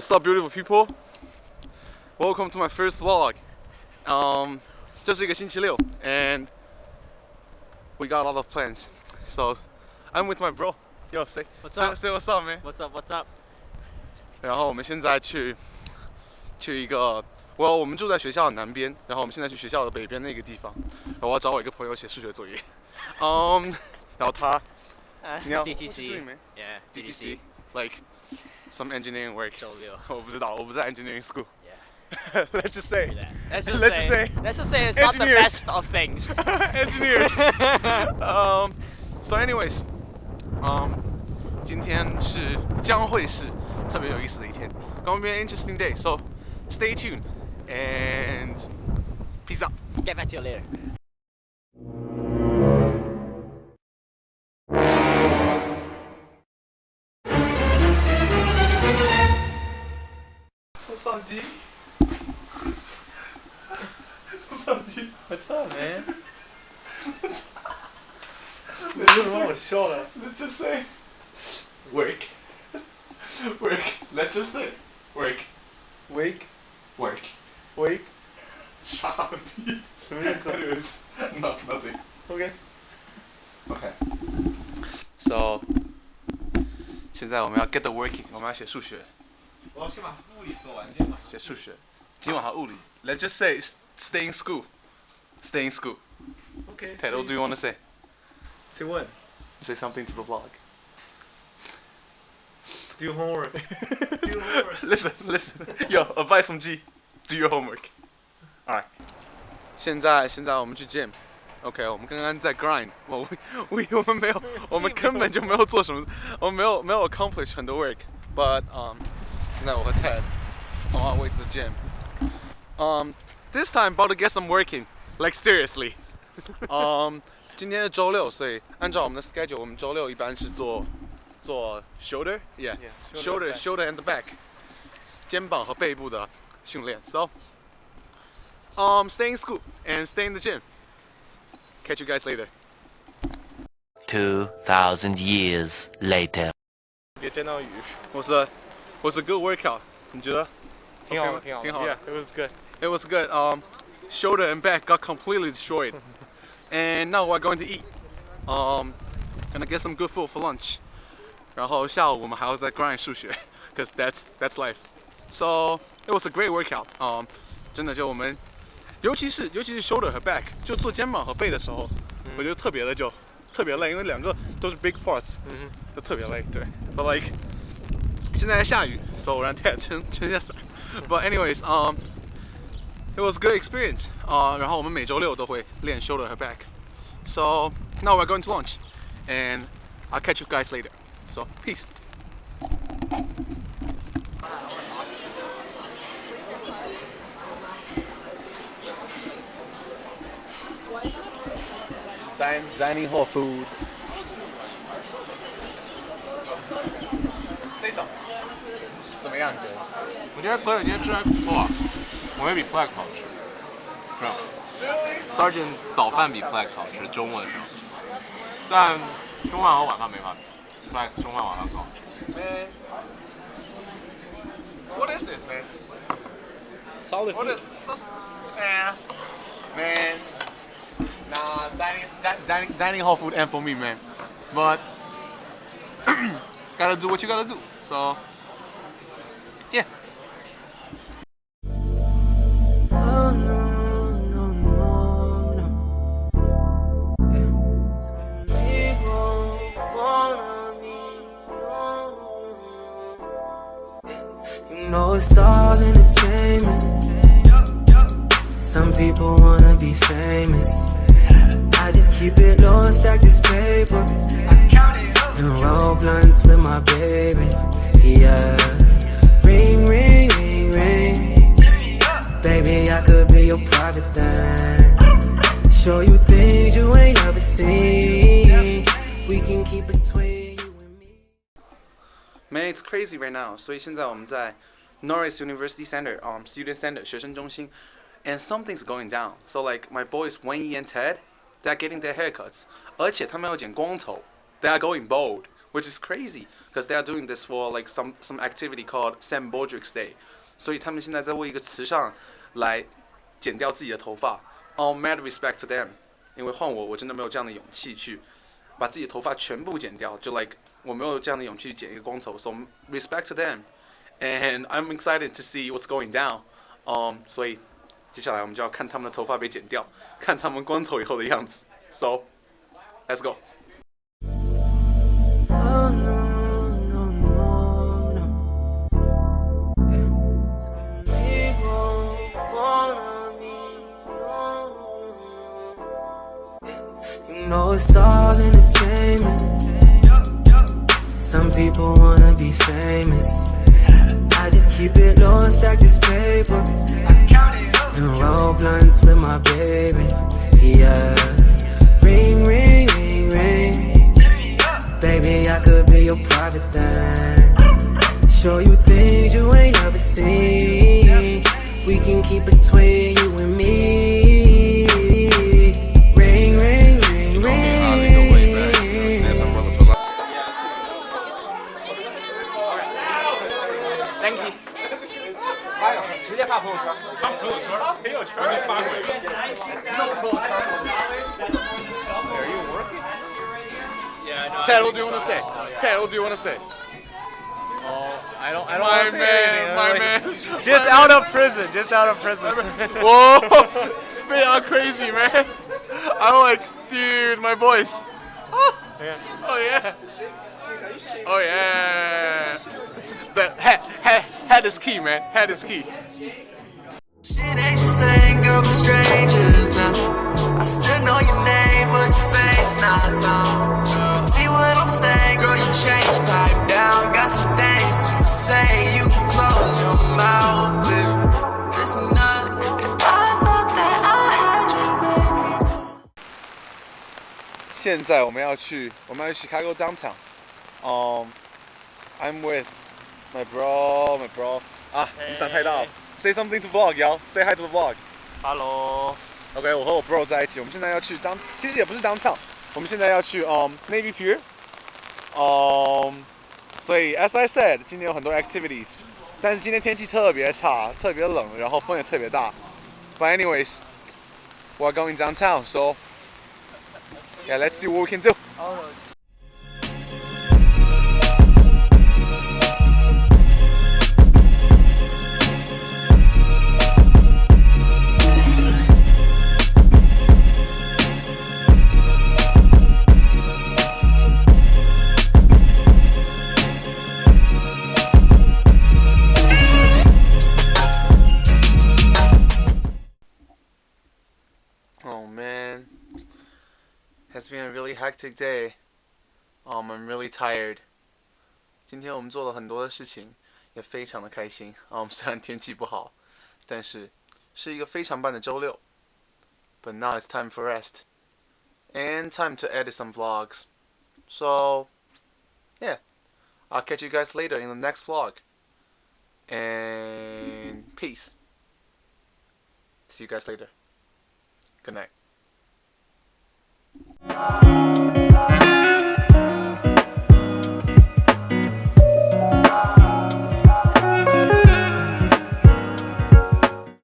What's up, beautiful people? Welcome to my first vlog. 这是一个星期六 and we got a lot of plans. So I'm with my bro. Yo, say what's up? Say what's up, man. What's up? What's up? 然后我们现在去一个，我们住在学校的南边，然后我们现在去学校的北边那个地方。然后我要找我一个朋友写数学作业。然后他，你要 DTC. Yeah, DTC. Like some engineering work. 周六。我不知道，我不在 engineering school. Yeah. Let's just say. Let's just say it's not the best of things. Engineers. So anyways, 今天是将会是特别有意思的一天。Gonna be an interesting day. So stay tuned and peace out. Get back to you later. What's up, G? What's up, G? What's up, man? 为什么我笑了 ？Let's just say work. Work. Let's just say work. Wake. Work. Wake. 傻逼。什么意思 ？No, nothing. Okay. Okay. So 现在我们要 get the working， 我们要写数学。我要先把物理做完，先把写数学，今晚还物理。Let's just say stay in school. Stay in school. Okay. Ted, what do you want to say? Say what? Say something to the vlog. Do your homework. Do your homework. Listen. Yo, advice from G. Do your homework. Alright. 现在我们去 gym. OK， 我们刚刚在 grind。我们没有，我们根本就没有做什么，我们没有 accomplish 很多 work。But 现在我和 Ted on our way to the gym. This time about to get some working. Like seriously. 今天是周六，所以按照我们的 schedule， 我们周六一般是做 shoulder and the back， 肩膀和背部的训练。So, stay in school and stay in the gym. Catch you guys later. 2,000 years later. 别见到雨。Was a good workout. 你觉得？挺好的，挺好的。Yeah, it was good. It was good. Shoulder and back got completely destroyed. And now we're going to eat. Gonna get some good food for lunch. 然后下午我们还要再 grind 数学 ，cause that's life. So it was a great workout. 真的就我们，尤其是 shoulder 和 back， 就做肩膀和背的时候，我觉得特别累，因为两个都是 big parts， 就特别累，对。But like 现在在下雨 ，so 我让 Ted 撑下伞。But anyways, it was a good experience. 然后我们每周六都会练 shoulder 和 back. So now we're going to lunch, and I'll catch you guys later. So peace. ，dining hall food. Say something. 怎么样，你觉得？我觉得朋友今天吃还不错，我也比 Flex 好吃。是吧 ？Sergeant 早饭比 Flex 好吃，周末的时候。但中饭和晚饭没法比 ，Flex 中饭晚饭更好吃。Man, what is this, man? Solid What food. is man? Nah, dining hall food ain't for me, man. But gotta do what you gotta do. So yeah. You know it's all entertainment. Some people wanna be famous. I just keep it low and stack this paper. And roll blunts with my baby. Yeah. Ring, ring, ring, ring. Baby, I could be your private thing. Show you things you ain't never seen. We can keep it between you and me. Man, it's crazy right now. 所以现在我们在 Norris University Center, Student Center 学生中心 and something's going down. So like my boys Wayne and Ted, they're getting their haircuts. 而且他们要剪光头. They are going bald. which is crazy because they are doing this for like some activity called Sam Baldrick's Day， 所以他们现在在为一个时尚来剪掉自己的头发。All mad respect to them， 因为换我真的没有这样的勇气去把自己的头发全部剪掉，就 like 我没有这样的勇气去剪一个光头，so respect to them，and I'm excited to see what's going down。所以接下来我们就要看他们的头发被剪掉，看他们光头以后的样子。So let's go。You know it's all entertainment. Some people wanna be famous. I just keep it low and stack this paper. And roll blunts with my baby. Yeah. Ring, ring, ring, ring. Baby, I could be your private thing. Show you things you ain't never seen. We can keep it between you and me. Thank you。直接发朋友圈。发朋友圈？朋友圈没发过一个。Are you working? Yeah, no. Ted, what do you want to say? Ted, what do you want to say? Oh, I don't. My man, my man. Just out of prison. Just out of prison. Whoa, they are crazy, man. I'm like, dude, my voice. Oh yeah. Oh yeah. But head is key, man. Head is key. Shit ain't the same, girl, we're strangers now. I still know your name, but your face not known. See what I'm saying, girl, you changed, pipe down. Got some things to say, you can close your mouth, baby. Listen up, if I thought that I had you, baby. 现在我们要去 Chicago downtown. I'm with my bro. 雨伞太大了。Say something to vlog, y'all. Say hi to the vlog. Hello. OK， 我和我 bro 在一起，我们现在要去其实也不是 downtown， 我们现在要去Navy Pier。所以 as I said， 今天有很多 activities， 但是今天天气特别差，特别冷，然后风也特別大。But anyways, we're going downtown, so yeah, let's see what we can do. Oh man, it's been a really hectic day. I'm really tired. 今天我们做了很多的事情，也非常的开心。虽然天气不好，但是是一个非常棒的周六。But now it's time for rest and time to edit some vlogs. So yeah, I'll catch you guys later in the next vlog. And peace. See you guys later. Good night.